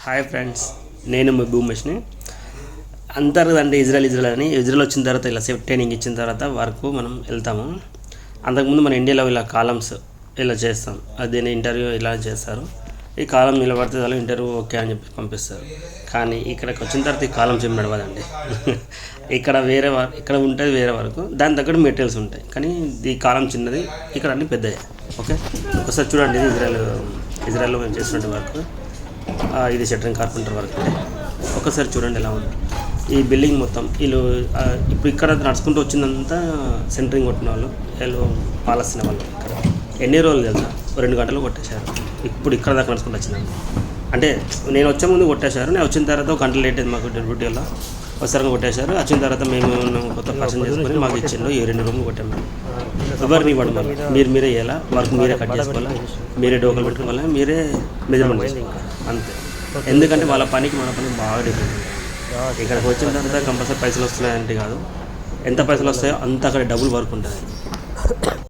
Hi friends, నేను మీ భూమేష్ని. అంటారు అంటే ఇజ్రాయెల్ అని. ఇజ్రాయెల్ వచ్చిన తర్వాత ఇలా సేఫ్ ట్రైనింగ్ ఇచ్చిన తర్వాత వరకు మనం వెళ్తాము. అంతకుముందు మన ఇండియాలో ఇలా కాలమ్స్ ఇలా చేస్తాం, అది ఇంటర్వ్యూ ఇలా చేస్తారు. ఈ కాలం నిలబడితే వాళ్ళు ఇంటర్వ్యూ ఓకే అని చెప్పి పంపిస్తారు. కానీ ఇక్కడికి వచ్చిన తర్వాత ఈ కాలమ్స్ ఏం నడవదండి. ఇక్కడ ఇక్కడ ఉంటుంది వేరే వరకు, దాని తగ్గట్టు మెటీరియల్స్ ఉంటాయి. కానీ ఈ కాలం చిన్నది, ఇక్కడ అన్నీ పెద్దవి. ఓకే, ఒకసారి చూడండి. ఇది ఇజ్రాయెల్లో మేము చేసినట్టు వర్క్. ఇది షట్టరింగ్ కార్పెంటర్ వర్క్. ఒకసారి చూడండి ఎలా ఉంది ఈ బిల్డింగ్ మొత్తం. వీళ్ళు ఇప్పుడు ఇక్కడ నడుచుకుంటూ వచ్చిందంతా సెంటరింగ్ కొట్టిన వాళ్ళు, వీళ్ళు పాలసిన వాళ్ళు. ఇక్కడ ఎన్ని రోజులు తెలుసా? 2 గంటలు కొట్టేశారు. ఇప్పుడు ఇక్కడ దాకా నడుచుకుంటూ వచ్చిందండి. అంటే నేను వచ్చే ముందు కొట్టేశారు, నేను వచ్చిన తర్వాత 1 గంట లేట్ అయింది మాకు డ్యూటీలో. ఒకసారి కొట్టేశారు. వచ్చిన తర్వాత మేము కొత్త పర్సన్ చేసుకొని మాకు ఇచ్చిండు. ఈ 2 రూమ్లు కొట్టాము. ఎవరిని ఇవ్వడం వల్ల మీరే చేయాలా, వర్క్ మీరే కట్ చేసుకోవాలా, మీరే డోకలు పెట్టుకోవాలా, మీరే మెజర్మెంట్ చేసుకోవాలి అంతే. ఎందుకంటే వాళ్ళ పనికి మన పని బాగా డిఫరెంట్. ఇక్కడికి వచ్చిన తర్వాత కంపల్సరీ పైసలు వస్తున్నాయంటే కాదు, ఎంత పైసలు వస్తాయో అంత అక్కడ డబుల్ వర్క్ ఉంటుంది.